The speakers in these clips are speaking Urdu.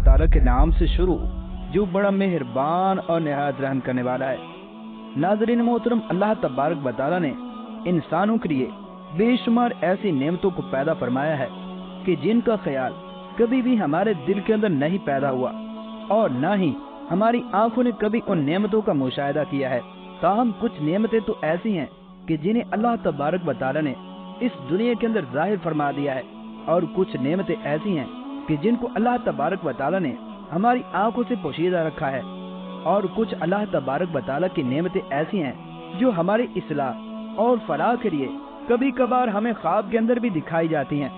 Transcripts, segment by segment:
تعالیٰ کے نام سے شروع جو بڑا مہربان اور نہایت رحم کرنے والا ہے۔ ناظرین محترم، اللہ تبارک و تعالیٰ نے انسانوں کے لیے بے شمار ایسی نعمتوں کو پیدا فرمایا ہے کہ جن کا خیال کبھی بھی ہمارے دل کے اندر نہیں پیدا ہوا اور نہ ہی ہماری آنکھوں نے کبھی ان نعمتوں کا مشاہدہ کیا ہے۔ تاہم کچھ نعمتیں تو ایسی ہیں کہ جنہیں اللہ تبارک و تعالیٰ نے اس دنیا کے اندر ظاہر فرما دیا ہے، اور کچھ نعمتیں ایسی ہیں کہ جن کو اللہ تبارک و تعالیٰ نے ہماری آنکھوں سے پوشیدہ رکھا ہے، اور کچھ اللہ تبارک و تعالیٰ کی نعمتیں ایسی ہیں جو ہماری اصلاح اور فلاح کے لیے کبھی کبھار ہمیں خواب کے اندر بھی دکھائی جاتی ہیں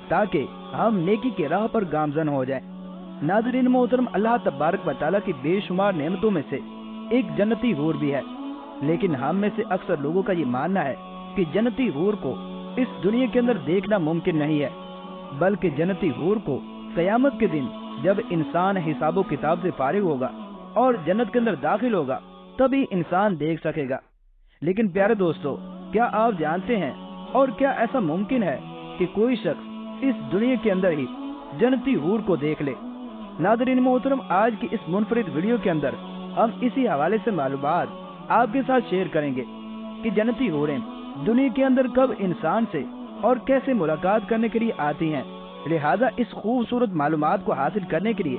تاکہ ہم نیکی کے راہ پر گامزن ہو جائیں۔ ناظرین محترم، اللہ تبارک و تعالیٰ کی بے شمار نعمتوں میں سے ایک جنتی حور بھی ہے، لیکن ہم میں سے اکثر لوگوں کا یہ ماننا ہے کہ جنتی حور کو اس دنیا کے اندر دیکھنا ممکن نہیں ہے، بلکہ جنتی حور کو قیامت کے دن جب انسان حساب و کتاب سے فارغ ہوگا اور جنت کے اندر داخل ہوگا تبھی انسان دیکھ سکے گا۔ لیکن پیارے دوستو، کیا آپ جانتے ہیں اور کیا ایسا ممکن ہے کہ کوئی شخص اس دنیا کے اندر ہی جنتی حور کو دیکھ لے؟ ناظرین محترم، آج کی اس منفرد ویڈیو کے اندر ہم اسی حوالے سے معلومات آپ کے ساتھ شیئر کریں گے کہ جنتی حوریں دنیا کے اندر کب انسان سے اور کیسے ملاقات کرنے کے لیے آتی ہیں۔ لہذا اس خوبصورت معلومات کو حاصل کرنے کے لیے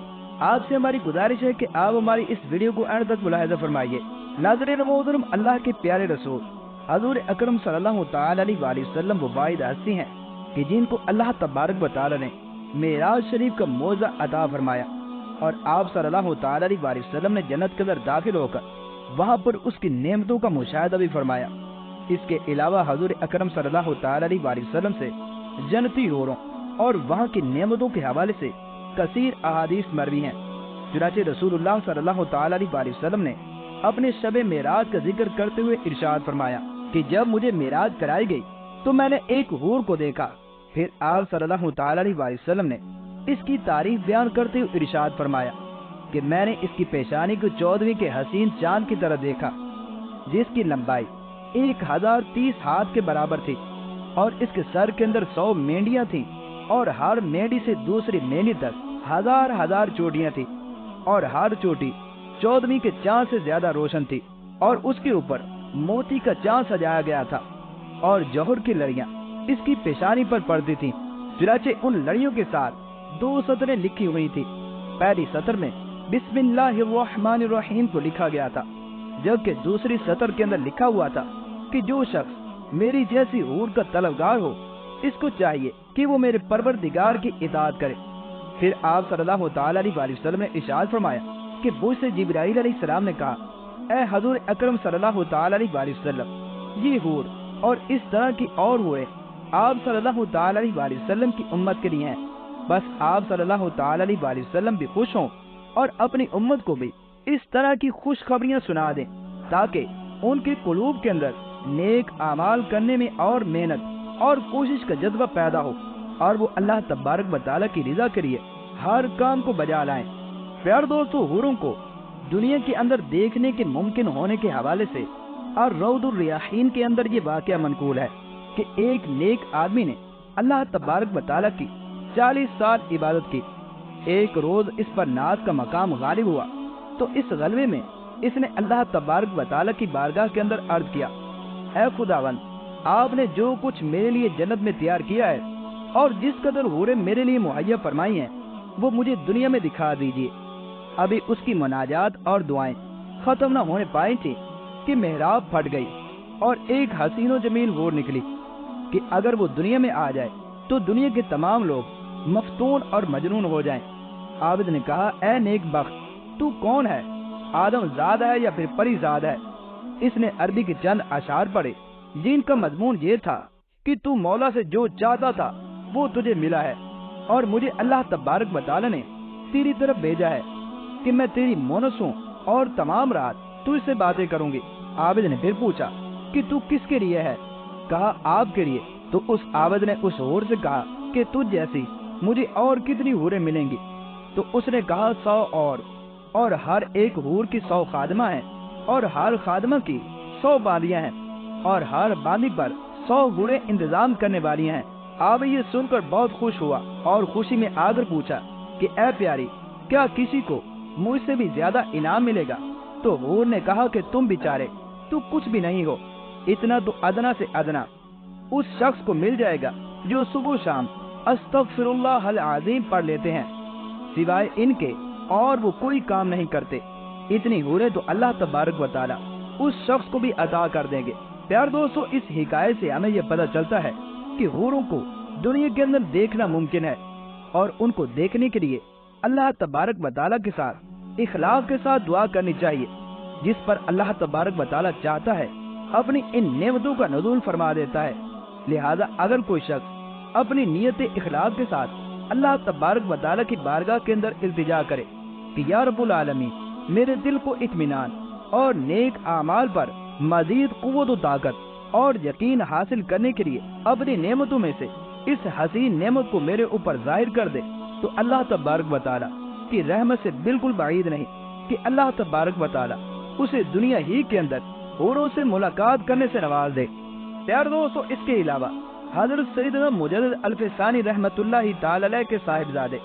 آپ سے ہماری گزارش ہے کہ آپ ہماری اس ویڈیو کو اینڈ تک ملاحظہ فرمائیے۔ ناظرین محترم، اللہ کے پیارے رسول حضور اکرم صلی اللہ تعالی علیہ وآلہ وسلم وہ واحد ہستی ہیں کہ جن کو اللہ تبارک و تعالی نے معراج شریف کا معجزہ عطا فرمایا، اور آپ صلی اللہ تعالی علیہ وآلہ وسلم نے جنت کے اندر داخل ہو کر وہاں پر اس کی نعمتوں کا مشاہدہ بھی فرمایا۔ اس کے علاوہ حضور اکرم صلی اللہ تعالی علیہ وآلہ وسلم سے جنتی حوروں اور وہاں کی نعمتوں کے حوالے سے کثیر احادیث مروی ہیں۔ چنانچہ رسول اللہ صلی اللہ تعالی علیہ وآلہ وسلم نے اپنے شب معراج کا ذکر کرتے ہوئے ارشاد فرمایا کہ جب مجھے معراج کرائی گئی تو میں نے ایک حور کو دیکھا۔ پھر آپ صلی اللہ تعالی علیہ وآلہ وسلم نے اس کی تعریف بیان کرتے ہوئے ارشاد فرمایا کہ میں نے اس کی پیشانی کو 14ویں کے حسین چاند کی طرح دیکھا، جس کی لمبائی 1030 ہاتھ کے برابر تھی، اور اس کے سر کے اندر 100 مینڈیاں تھیں، اور ہر مینڈی سے دوسری مینڈی تک ہزار چوٹیاں تھیں، اور ہر چوٹی 14ویں کے چاند سے زیادہ روشن تھی، اور اس کے اوپر موتی کا چاند سجایا گیا تھا، اور جوہر کی لڑیاں اس کی پیشانی پر پڑتی تھیں۔ چنانچہ ان لڑیوں کے ساتھ 2 سطریں لکھی ہوئی تھی۔ پہلی سطر میں بسم اللہ الرحمن الرحیم کو لکھا گیا تھا، جبکہ دوسری سطر کے اندر لکھا ہوا تھا کہ جو شخص میری جیسی حور کا طلبگار ہو، اس کو چاہیے کہ وہ میرے پروردگار کی اطاعت کرے۔ پھر آپ صلی اللہ تعالی علیہ وآلہ وسلم نے ارشاد فرمایا کہ مجھ سے جبرائیل علیہ السلام نے کہا، اے حضور اکرم صلی اللہ تعالی علیہ وآلہ وسلم، یہ حور اور اس طرح کی اور حوریں آپ صلی اللہ تعالی علیہ وآلہ وسلم کی امت کے لیے ہیں، بس آپ صلی اللہ تعالی علیہ وآلہ وسلم بھی خوش ہوں اور اپنی امت کو بھی اس طرح کی خوشخبریاں سنا دیں تاکہ ان کے قلوب کے اندر نیک اعمال کرنے میں اور محنت اور کوشش کا جذبہ پیدا ہو، اور وہ اللہ تبارک و تعالیٰ کی رضا کے لیے ہر کام کو بجا لائیں۔ پیار دوستو، حوروں کو دنیا کے اندر دیکھنے کے ممکن ہونے کے حوالے سے اور روض الریاحین کے اندر یہ واقعہ منقول ہے کہ ایک نیک آدمی نے اللہ تبارک و تعالیٰ کی 40 سال عبادت کی۔ ایک روز اس پر ناز کا مقام غالب ہوا تو اس غلبے میں اس نے اللہ تبارک و تعالیٰ کی بارگاہ کے اندر عرض کیا، اے خداوند، آپ نے جو کچھ میرے لیے جنت میں تیار کیا ہے اور جس قدر حوریں میرے لیے مہیا فرمائی ہیں وہ مجھے دنیا میں دکھا دیجیے۔ ابھی اس کی مناجات اور دعائیں ختم نہ ہونے پائی تھی کہ محراب پھٹ گئی اور ایک حسین و جمیل حور نکلی کہ اگر وہ دنیا میں آ جائے تو دنیا کے تمام لوگ مفتون اور مجنون ہو جائیں۔ عابد نے کہا، اے نیک بخت، تو کون ہے؟ آدم زاد ہے یا پھر پری زاد ہے؟ اس نے عربی کے چند اشعار پڑھے جن کا مضمون یہ تھا کہ تو مولا سے جو چاہتا تھا وہ تجھے ملا ہے، اور مجھے اللہ تبارک و تعالی نے تیری طرف بھیجا ہے کہ میں تیری مونس ہوں اور تمام رات تجھ سے باتیں کروں گی۔ عابد نے پھر پوچھا کہ تو کس کے لیے ہے؟ کہا، آپ کے لیے۔ تو اس عابد نے اس حور سے کہا کہ تجھ جیسی مجھے اور کتنی حوریں ملیں گی؟ تو اس نے کہا، 100 اور ہر ایک حور کی 100 خادمہ ہیں، اور ہر خادمہ کی 100 باندیاں ہیں، اور ہر باندی پر 100 حوریں انتظام کرنے والی ہیں۔ عابد یہ سن کر بہت خوش ہوا اور خوشی میں آ کر پوچھا کہ اے پیاری، کیا کسی کو مجھ سے بھی زیادہ انعام ملے گا؟ تو حور نے کہا کہ تم بیچارے تو کچھ بھی نہیں ہو، اتنا تو ادنا سے ادنا اس شخص کو مل جائے گا جو صبح شام استغفر اللہ العظیم پڑھ لیتے ہیں، سوائے ان کے اور وہ کوئی کام نہیں کرتے۔ اتنی حوریں تو اللہ تبارک و تعالی اس شخص کو بھی عطا کر دیں گے۔ پیار دوستو، اس حکایت سے ہمیں یہ پتہ چلتا ہے کہ حوروں کو دنیا کے اندر دیکھنا ممکن ہے، اور ان کو دیکھنے کے لیے اللہ تبارک و تعالی کے ساتھ اخلاص کے ساتھ دعا کرنی چاہیے، جس پر اللہ تبارک و تعالی چاہتا ہے اپنی ان نعمتوں کا نزول فرما دیتا ہے۔ لہذا اگر کوئی شخص اپنی نیت اخلاص کے ساتھ اللہ تبارک و تعالی کی بارگاہ کے اندر التجا کرے کہ یا رب العالمین میرے دل کو اطمینان اور نیک اعمال پر مزید قوت و طاقت اور یقین حاصل کرنے کے لیے اپنی نعمتوں میں سے اس حسین نعمت کو میرے اوپر ظاہر کر دے، تو اللہ تبارک و تعالی کی رحمت سے بالکل بعید نہیں کہ اللہ تبارک و تعالی اسے دنیا ہی کے اندر حوروں سے ملاقات کرنے سے نواز دے۔ پیار دوستو، اس کے علاوہ حضرت سیدنا مجدد الفسانی رحمت اللہ تعالی علیہ کے صاحبزادے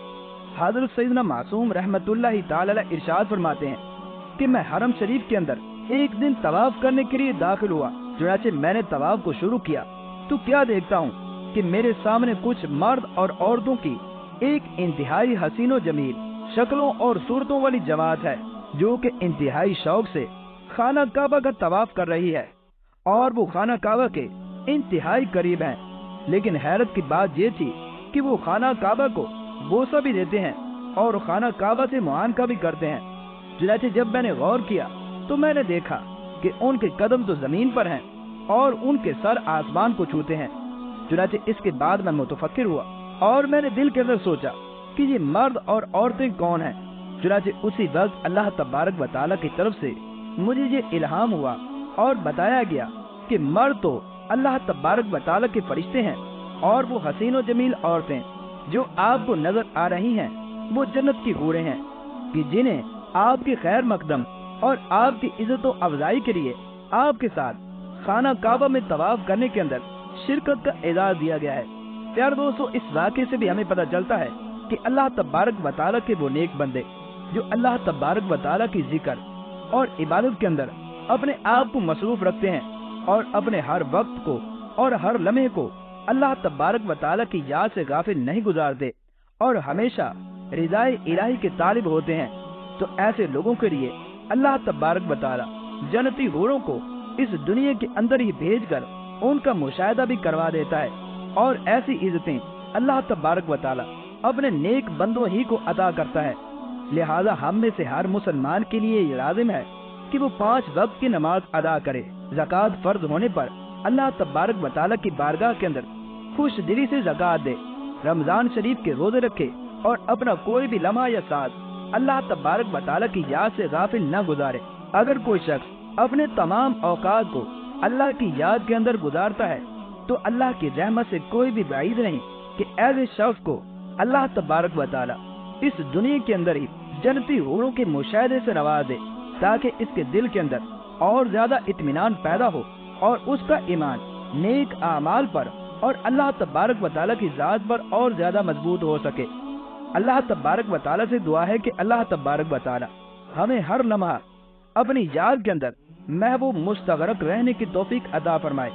حضرت سیدنا معصوم رحمت اللہ تعالی علیہ ارشاد فرماتے ہیں کہ میں حرم شریف کے اندر ایک دن طواف کرنے کے لیے داخل ہوا، چنانچہ میں نے طواف کو شروع کیا تو کیا دیکھتا ہوں کہ میرے سامنے کچھ مرد اور عورتوں کی ایک انتہائی حسین و جمیل شکلوں اور صورتوں والی جماعت ہے، جو کہ انتہائی شوق سے خانہ کعبہ کا طواف کر رہی ہے، اور وہ خانہ کعبہ کے انتہائی قریب ہیں۔ لیکن حیرت کی بات یہ تھی کہ وہ خانہ کعبہ کو بوسہ بھی دیتے ہیں اور خانہ کعبہ سے معانقہ بھی کرتے ہیں۔ چنانچہ جب میں نے غور کیا تو میں نے دیکھا کہ ان کے قدم تو زمین پر ہیں اور ان کے سر آسمان کو چھوتے ہیں۔ چنانچہ اس کے بعد میں متفکر ہوا اور میں نے دل کے اندر سوچا کہ یہ مرد اور عورتیں کون ہیں۔ چنانچہ اسی وقت اللہ تبارک و تعالیٰ کی طرف سے مجھے یہ الہام ہوا اور بتایا گیا کہ مرد تو اللہ تبارک و تعالیٰ کے فرشتے ہیں، اور وہ حسین و جمیل عورتیں جو آپ کو نظر آ رہی ہیں وہ جنت کی حوریں ہیں، کہ جنہیں آپ کے خیر مقدم اور آپ کی عزت و افزائی کے لیے آپ کے ساتھ خانہ کعبہ میں طواف کرنے کے اندر شرکت کا اعزاز دیا گیا ہے۔ پیار دوستو، اس واقعے سے بھی ہمیں پتہ چلتا ہے کہ اللہ تبارک و تعالیٰ کے وہ نیک بندے جو اللہ تبارک و تعالیٰ کی ذکر اور عبادت کے اندر اپنے آپ کو مصروف رکھتے ہیں، اور اپنے ہر وقت کو اور ہر لمحے کو اللہ تبارک و تعالیٰ کی یاد سے غافل نہیں گزارتے، اور ہمیشہ رضا الہی کے طالب ہوتے ہیں، تو ایسے لوگوں کے لیے اللہ تبارک و تعالیٰ جنتی حوروں کو اس دنیا کے اندر ہی بھیج کر ان کا مشاہدہ بھی کروا دیتا ہے، اور ایسی عزتیں اللہ تبارک و تعالیٰ اپنے نیک بندوں ہی کو عطا کرتا ہے۔ لہذا ہم میں سے ہر مسلمان کے لیے یہ لازم ہے کہ وہ 5 وقت کی نماز ادا کرے، زکوٰۃ فرض ہونے پر اللہ تبارک و تعالیٰ کی بارگاہ کے اندر خوش دلی سے زکوٰۃ دے، رمضان شریف کے روزے رکھے، اور اپنا کوئی بھی لمحہ یا ساتھ اللہ تبارک و تعالیٰ کی یاد سے غافل نہ گزارے۔ اگر کوئی شخص اپنے تمام اوقات کو اللہ کی یاد کے اندر گزارتا ہے تو اللہ کی رحمت سے کوئی بھی بعید نہیں کہ ایسے شخص کو اللہ تبارک و تعالیٰ اس دنیا کے اندر ہی جنتی حوروں کے مشاہدے سے نواز دے، تاکہ اس کے دل کے اندر اور زیادہ اطمینان پیدا ہو، اور اس کا ایمان نیک اعمال پر اور اللہ تبارک و تعالیٰ کی ذات پر اور زیادہ مضبوط ہو سکے۔ اللہ تبارک و تعالیٰ سے دعا ہے کہ اللہ تبارک و تعالیٰ ہمیں ہر لمحہ اپنی یاد کے اندر محو مستغرق رہنے کی توفیق عطا فرمائے۔